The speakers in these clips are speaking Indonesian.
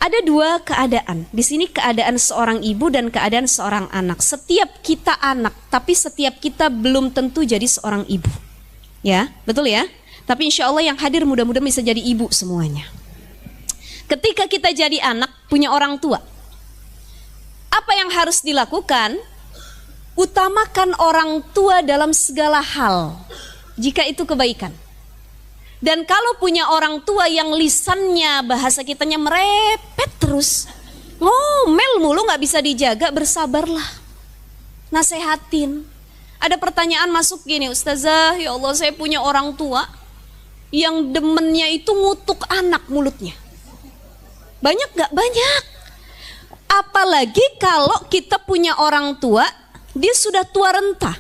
Ada dua keadaan. Di sini keadaan seorang ibu dan keadaan seorang anak. Setiap kita anak, tapi setiap kita belum tentu jadi seorang ibu. Ya, betul ya? Tapi insya Allah yang hadir mudah-mudahan bisa jadi ibu semuanya. Ketika kita jadi anak, punya orang tua, apa yang harus dilakukan? Utamakan orang tua dalam segala hal, jika itu kebaikan. Dan kalau punya orang tua yang lisannya, bahasa kitanya merepet terus, ngomel mulu, gak bisa dijaga, bersabarlah, nasehatin. Ada pertanyaan masuk gini, Ustazah, ya Allah saya punya orang tua yang demennya itu ngutuk anak mulutnya. Banyak gak? Banyak. Apalagi kalau kita punya orang tua, dia sudah tua renta,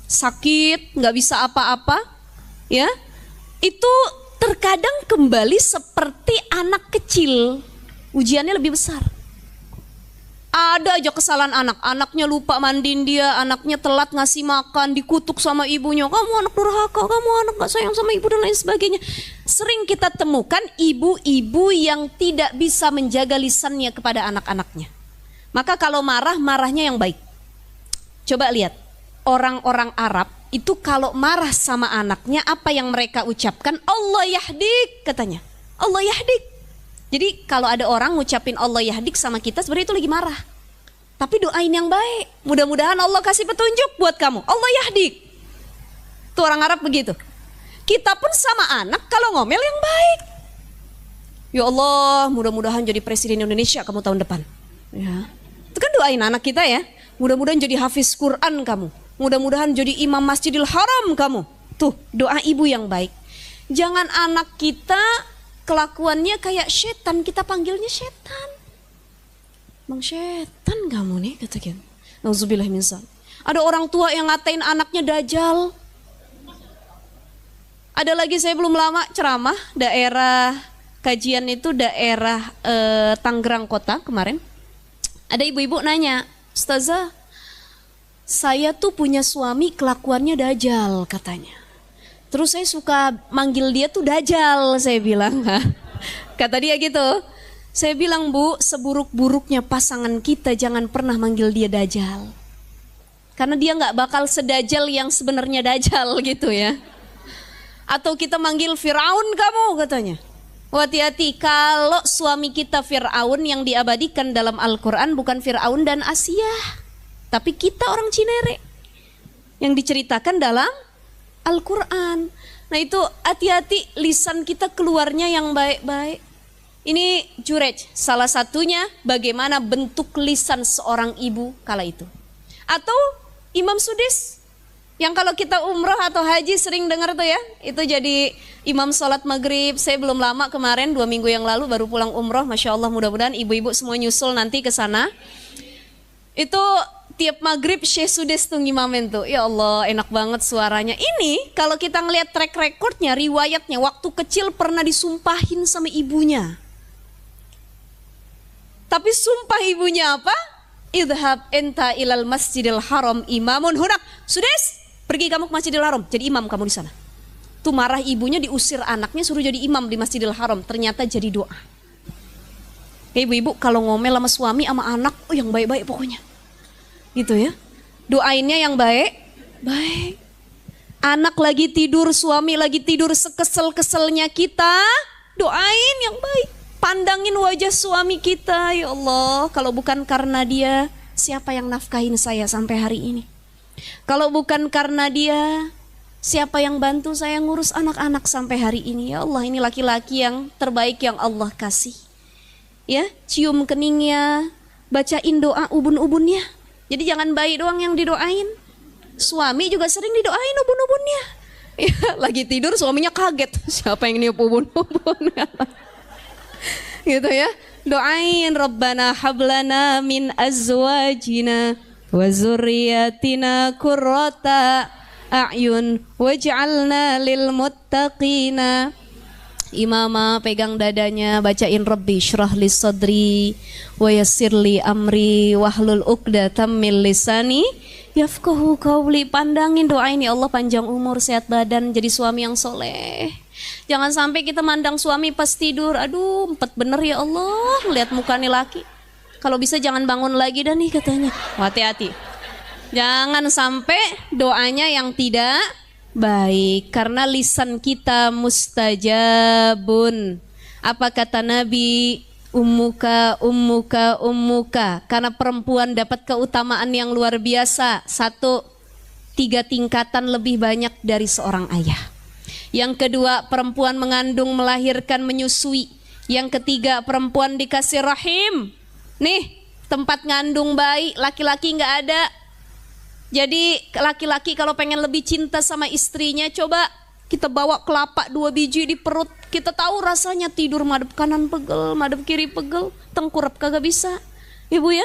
sakit, gak bisa apa-apa, ya. Itu terkadang kembali seperti anak kecil, ujiannya lebih besar. Ada aja kesalahan anak, anaknya lupa mandiin dia, anaknya telat ngasih makan, dikutuk sama ibunya, kamu anak durhaka, kamu anak gak sayang sama ibu dan lain sebagainya. Sering kita temukan ibu-ibu yang tidak bisa menjaga lisannya kepada anak-anaknya. Maka kalau marah, marahnya yang baik. Coba lihat, orang-orang Arab itu kalau marah sama anaknya, apa yang mereka ucapkan? Allah yahdik, katanya. Allah yahdik. Jadi kalau ada orang ngucapin Allah yahdik sama kita, sebenarnya itu lagi marah. Tapi doain yang baik. Mudah-mudahan Allah kasih petunjuk buat kamu. Allah yahdik. Itu orang Arab begitu. Kita pun sama anak kalau ngomel yang baik. Ya Allah, mudah-mudahan jadi presiden Indonesia kamu tahun depan. Ya. Itu kan doain anak kita ya. Mudah-mudahan jadi hafiz Quran kamu. Mudah-mudahan jadi imam Masjidil Haram kamu. Tuh, doa ibu yang baik. Jangan anak kita kelakuannya kayak setan, kita panggilnya setan. Bang setan kamu nih, kata kita. Nauzubillah min dzalik. Ada orang tua yang ngatain anaknya dajjal. Ada lagi, saya belum lama ceramah daerah kajian itu daerah Tangerang Kota kemarin. Ada ibu-ibu nanya, Ustazah, saya tuh punya suami kelakuannya dajjal katanya. Terus saya suka manggil dia tuh dajjal, saya bilang. Kata dia gitu. Saya bilang, Bu, seburuk-buruknya pasangan kita jangan pernah manggil dia dajjal. Karena dia gak bakal sedajjal yang sebenarnya dajjal gitu ya. Atau kita manggil Firaun kamu katanya. Hati-hati, kalau suami kita Firaun yang diabadikan dalam Al-Quran bukan Firaun dan Asia, tapi kita orang Cinere yang diceritakan dalam Al-Quran. Nah itu hati-hati, lisan kita keluarnya yang baik-baik. Ini Jurej, salah satunya bagaimana bentuk lisan seorang ibu kala itu. Atau Imam Sudis, yang kalau kita umroh atau haji sering dengar tuh ya, itu jadi imam sholat maghrib. Saya belum lama kemarin, 2 minggu yang lalu baru pulang umroh. Masya Allah, mudah-mudahan ibu-ibu semua nyusul nanti ke sana. Itu tiap maghrib Syekh Sudis tuh ngimamin tuh. Ya Allah, enak banget suaranya. Ini kalau kita ngelihat track recordnya, riwayatnya, waktu kecil pernah disumpahin sama ibunya. Tapi sumpah ibunya apa? Idhab enta ilal masjidil haram imamun hunak. Sudis, pergi kamu ke Masjidil Haram, jadi imam kamu di sana. Tuh marah ibunya, diusir anaknya, suruh jadi imam di Masjidil Haram. Ternyata jadi doa. Ibu-ibu kalau ngomel sama suami sama anak, oh yang baik-baik pokoknya. Gitu ya. Doainnya yang baik. Baik. Anak lagi tidur, suami lagi tidur, sekesel-keselnya kita, doain yang baik. Pandangin wajah suami kita, ya Allah, kalau bukan karena dia, siapa yang nafkahin saya sampai hari ini? Kalau bukan karena dia, siapa yang bantu saya ngurus anak-anak sampai hari ini? Ya Allah, ini laki-laki yang terbaik yang Allah kasih. Ya, cium keningnya, bacain doa ubun-ubunnya. Jadi jangan bayi doang yang didoain. Suami juga sering didoain ubun-ubunnya. Ya, lagi tidur suaminya kaget. Siapa yang niup ubun-ubun? Gitu ya. Doain Rabbana hablana min azwajina wa zurriyatina qurrata a'yun waj'alna lil muttaqina imama. Pegang dadanya, bacain Rabbi syrah li sadri wa yassir li amri wahlul uqdatam min lisani yafqahu qawli. Pandangin, doain, ya Allah panjang umur, sehat badan, jadi suami yang soleh. Jangan sampai kita mandang suami pas tidur, aduh empat bener ya Allah, ngeliat muka nih laki. Kalau bisa jangan bangun lagi dah nih katanya. Hati-hati. Jangan sampai doanya yang tidak baik. Karena lisan kita mustajabun. Apa kata Nabi? Ummuka, ummuka, ummuka. Karena perempuan dapat keutamaan yang luar biasa. 3 tingkatan lebih banyak dari seorang ayah. Yang kedua, perempuan mengandung, melahirkan, menyusui. Yang ketiga, perempuan dikasih rahim. Nih, tempat ngandung bayi, laki-laki nggak ada. Jadi laki-laki kalau pengen lebih cinta sama istrinya, coba kita bawa kelapa 2 biji di perut. Kita tahu rasanya tidur madep kanan pegel, madep kiri pegel, tengkurap kagak bisa. Ibu ya,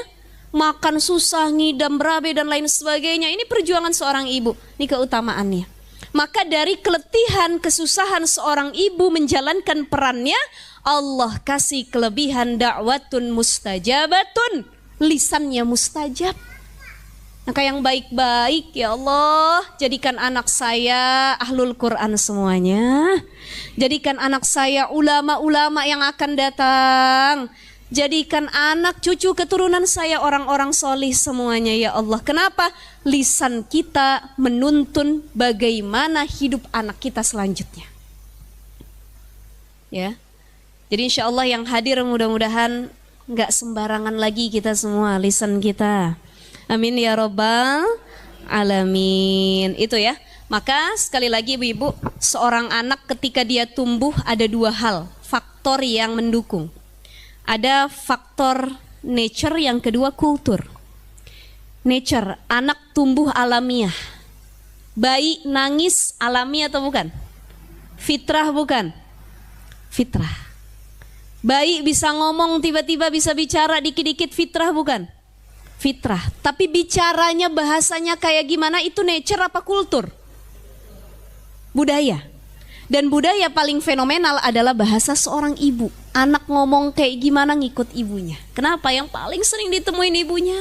makan susah, ngidam, berabe dan lain sebagainya. Ini perjuangan seorang ibu, ini keutamaannya. Maka dari keletihan, kesusahan seorang ibu menjalankan perannya, Allah kasih kelebihan da'watun mustajabatun, lisannya mustajab. Maka yang baik-baik ya Allah, jadikan anak saya ahlul Quran semuanya. Jadikan anak saya ulama-ulama yang akan datang. Jadikan anak cucu keturunan saya orang-orang solih semuanya ya Allah. Kenapa? Lisan kita menuntun bagaimana hidup anak kita selanjutnya. Ya. Jadi insya Allah yang hadir mudah-mudahan gak sembarangan lagi kita semua lisan kita. Amin ya Rabbal Alamin. Itu ya. Maka sekali lagi ibu-ibu, seorang anak ketika dia tumbuh ada 2 hal, faktor yang mendukung. Ada faktor nature, yang kedua kultur. Nature, anak tumbuh alamiah. Bayi nangis alami atau bukan? Fitrah bukan? Fitrah. Bayi bisa ngomong tiba-tiba bisa bicara dikit-dikit, fitrah bukan? Fitrah. Tapi bicaranya bahasanya kayak gimana, itu nature apa kultur? Budaya. Dan budaya paling fenomenal adalah bahasa seorang ibu. Anak ngomong kayak gimana ngikut ibunya. Kenapa? Yang paling sering ditemuin ibunya.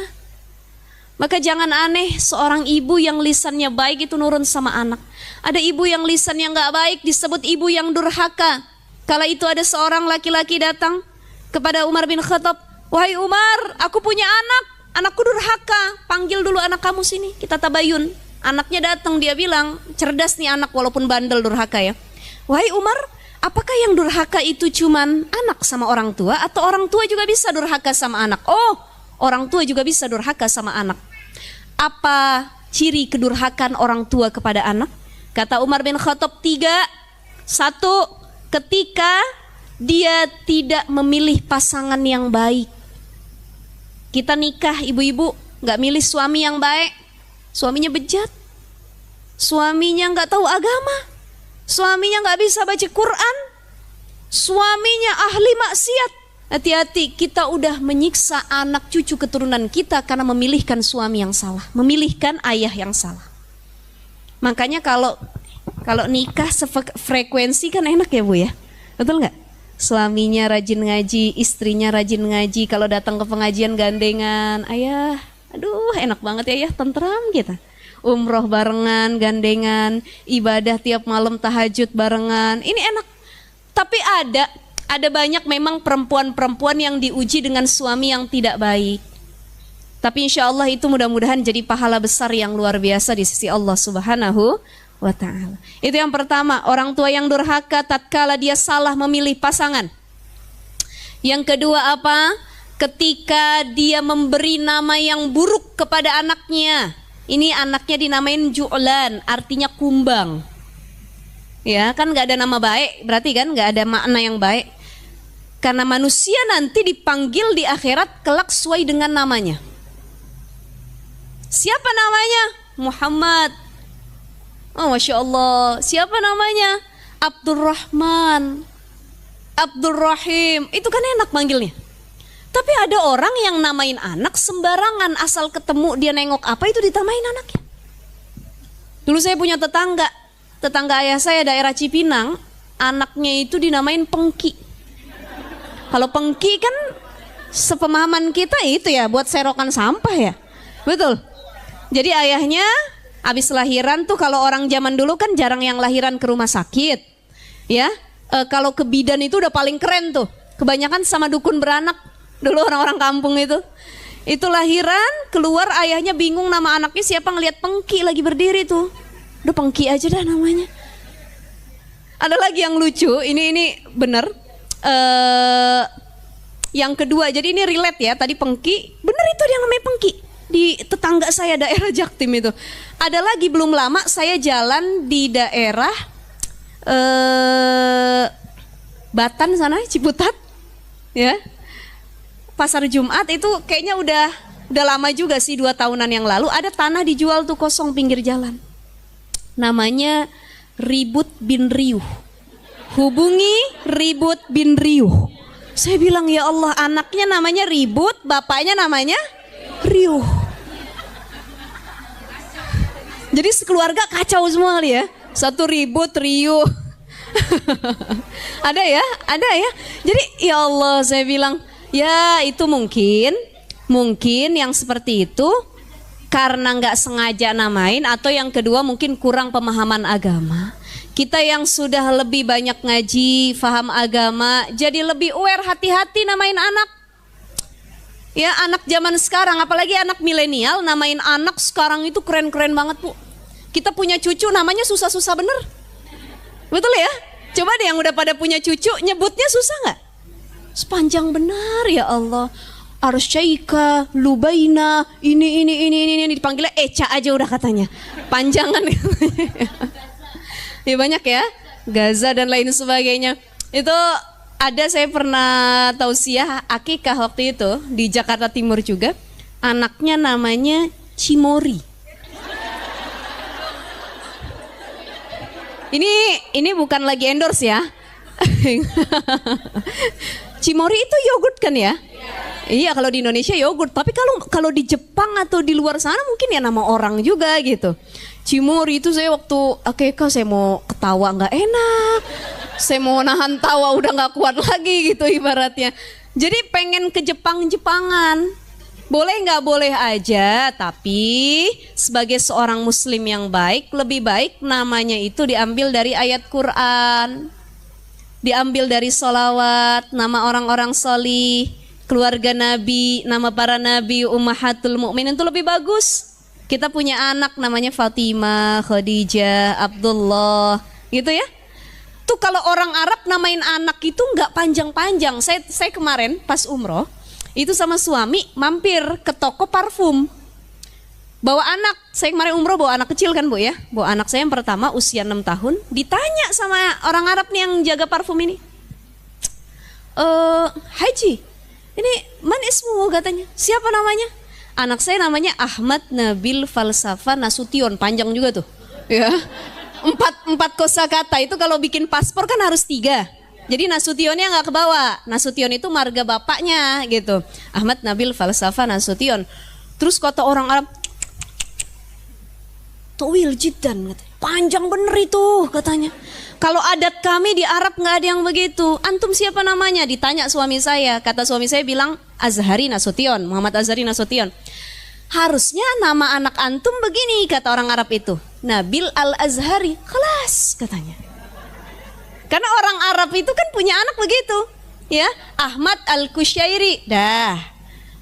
Maka jangan aneh seorang ibu yang lisannya baik itu nurun sama anak. Ada ibu yang lisannya gak baik disebut ibu yang durhaka. Kala itu ada seorang laki-laki datang kepada Umar bin Khattab. Wahai Umar, aku punya anak. Anakku durhaka. Panggil dulu anak kamu sini, kita tabayun. Anaknya datang, dia bilang, cerdas nih anak walaupun bandel durhaka ya. Wahai Umar, apakah yang durhaka itu cuman anak sama orang tua, atau orang tua juga bisa durhaka sama anak? Oh, orang tua juga bisa durhaka sama anak. Apa ciri kedurhakaan orang tua kepada anak? Kata Umar bin Khattab 3. 1, ketika dia tidak memilih pasangan yang baik. Kita nikah ibu-ibu, gak milih suami yang baik. Suaminya bejat, suaminya gak tahu agama, suaminya gak bisa baca Quran, suaminya ahli maksiat. Hati-hati, kita udah menyiksa anak cucu keturunan kita karena memilihkan suami yang salah, memilihkan ayah yang salah. Makanya kalau nikah sefrekuensi kan enak ya Bu ya, betul nggak? Suaminya rajin ngaji, istrinya rajin ngaji, kalau datang ke pengajian gandengan, ayah, aduh enak banget ya, tentram kita. Umroh barengan, gandengan, ibadah tiap malam tahajud barengan, ini enak. Tapi ada banyak memang perempuan-perempuan yang diuji dengan suami yang tidak baik. Tapi insya Allah itu mudah-mudahan jadi pahala besar yang luar biasa di sisi Allah Subhanahu wa ta'ala. Itu yang pertama, orang tua yang durhaka tatkala dia salah memilih pasangan. Yang kedua apa? Ketika dia memberi nama yang buruk kepada anaknya. Ini anaknya dinamain ju'lan, artinya kumbang. Ya kan gak ada nama baik, berarti kan gak ada makna yang baik. Karena manusia nanti dipanggil di akhirat kelak sesuai dengan namanya. Siapa namanya? Muhammad. Oh Masya Allah. Siapa namanya? Abdurrahman, Abdurrahim. Itu kan enak manggilnya. Tapi ada orang yang namain anak sembarangan, asal ketemu dia nengok apa itu ditamain anaknya. Dulu saya punya tetangga ayah saya daerah Cipinang, anaknya itu dinamain Pengki. Kalau Pengki kan sepemahaman kita itu ya buat serokan sampah ya, betul. Jadi ayahnya habis lahiran tuh, kalau orang zaman dulu kan jarang yang lahiran ke rumah sakit. Ya, kalau ke bidan itu udah paling keren tuh. Kebanyakan sama dukun beranak dulu orang-orang kampung itu. Itu lahiran, keluar ayahnya bingung nama anaknya siapa, ngelihat Pengki lagi berdiri tuh. Udah Pengki aja dah namanya. Ada lagi yang lucu, ini bener. Yang kedua, jadi ini relate ya. Tadi Pengki, bener itu yang namanya Pengki. Di tetangga saya daerah Jaktim itu. Ada lagi belum lama saya jalan di daerah Batan sana, Ciputat, ya. Pasar Jumat itu kayaknya udah lama juga sih, 2 tahunan yang lalu. Ada tanah dijual tuh kosong pinggir jalan. Namanya Ribut bin Riuh. Hubungi Ribut bin Riuh. Saya bilang ya Allah, anaknya namanya Ribut, bapaknya namanya Riuh. Jadi sekeluarga kacau semua kali ya. Satu ribut, riuh. Ada ya. Jadi ya Allah, saya bilang ya itu mungkin yang seperti itu karena nggak sengaja namain, atau yang kedua mungkin kurang pemahaman agama. Kita yang sudah lebih banyak ngaji, paham agama, jadi lebih aware, hati-hati namain anak. Ya, anak zaman sekarang, apalagi anak milenial, namain anak sekarang itu keren-keren banget, Bu. Kita punya cucu namanya susah-susah bener. Betul ya? Coba deh yang udah pada punya cucu, nyebutnya susah nggak? Sepanjang benar ya Allah. Arsyaika, Lubaina, ini dipanggilnya Eca aja udah katanya. Panjangan katanya. Ya banyak ya, Gaza dan lain sebagainya. Itu ada, saya pernah tausiah akikah waktu itu di Jakarta Timur juga. Anaknya namanya Cimori. Ini bukan lagi endorse ya. Cimori itu yogurt kan ya? Iya, kalau di Indonesia yogurt, tapi kalau di Jepang atau di luar sana mungkin ya nama orang juga gitu. Cimori itu saya waktu akikah saya mau ketawa nggak enak, saya mau nahan tawa udah nggak kuat lagi gitu ibaratnya. Jadi pengen ke Jepangan. Boleh nggak boleh aja, tapi sebagai seorang muslim yang baik, lebih baik namanya itu diambil dari ayat Quran, diambil dari sholawat, nama orang-orang sholih, keluarga Nabi, nama para Nabi, ummahatul mukminin, itu lebih bagus. Kita punya anak namanya Fatimah, Khadijah, Abdullah, gitu ya. Tuh kalau orang Arab namain anak itu nggak panjang-panjang. Saya kemarin pas umroh, itu sama suami mampir ke toko parfum. Bawa anak, saya kemarin umroh bawa anak kecil kan Bu ya. Bawa anak saya yang pertama usia 6 tahun. Ditanya sama orang Arab nih yang jaga parfum ini. Haji, ini man ismu katanya. Siapa namanya? Anak saya namanya Ahmad Nabil Falsafa Nasution. Panjang juga tuh ya. Empat kosakata itu kalau bikin paspor kan harus 3. Jadi Nasutionnya nggak kebawa. Nasution itu marga bapaknya gitu. Ahmad Nabil Falsafa Nasution. Terus kata orang Arab, Tuwil jiddan, panjang bener itu katanya. Kalau adat kami di Arab nggak ada yang begitu. Antum siapa namanya? Ditanya suami saya. Kata suami saya bilang Azhari Nasution, Muhammad Azhari Nasution. Harusnya nama anak antum begini kata orang Arab itu, Nabil Al-Azhari. Kelas katanya. Karena orang Arab itu kan punya anak begitu, ya. Ahmad Al-Kusyairi, dah.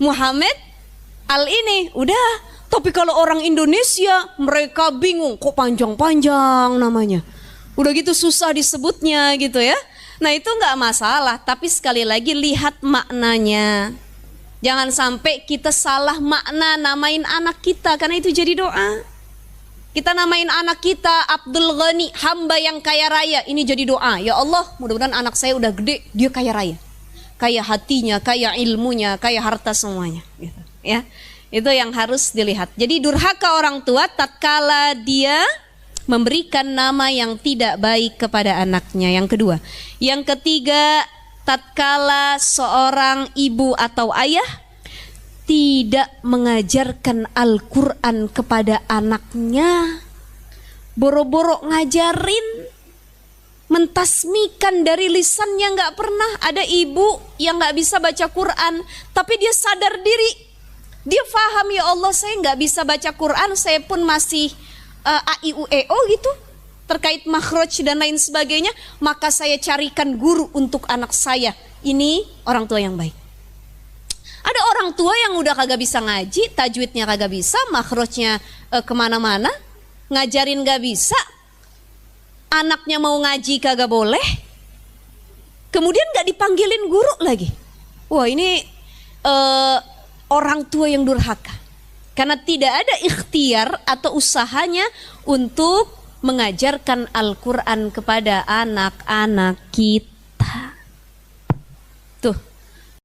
Muhammad Al-ini, udah. Tapi kalau orang Indonesia, mereka bingung, kok panjang-panjang namanya. Udah gitu susah disebutnya gitu ya. Nah itu nggak masalah, tapi sekali lagi lihat maknanya. Jangan sampai kita salah makna namain anak kita, karena itu jadi doa. Kita namain anak kita Abdul Ghani, hamba yang kaya raya. Ini jadi doa. Ya Allah, mudah-mudahan anak saya udah gede, dia kaya raya. Kaya hatinya, kaya ilmunya, kaya harta semuanya. Gitu, ya. Itu yang harus dilihat. Jadi durhaka orang tua tatkala dia memberikan nama yang tidak baik kepada anaknya. Yang kedua. Yang ketiga, tatkala seorang ibu atau ayah tidak mengajarkan Al-Quran kepada anaknya, boro-boro ngajarin, mentasmikan dari lisannya nggak pernah. Ada ibu yang nggak bisa baca Quran, tapi dia sadar diri, dia paham ya Allah saya nggak bisa baca Quran, saya pun masih a i u e o gitu. terkait makhraj dan lain sebagainya, maka saya carikan guru untuk anak saya. Ini orang tua yang baik. Ada orang tua yang udah kagak bisa ngaji, tajwidnya kagak bisa, makhrajnya kemana-mana, ngajarin gak bisa, anaknya mau ngaji kagak boleh, kemudian gak dipanggilin guru lagi. Wah, ini orang tua yang durhaka, karena tidak ada ikhtiar atau usahanya untuk mengajarkan Al-Quran kepada anak-anak kita.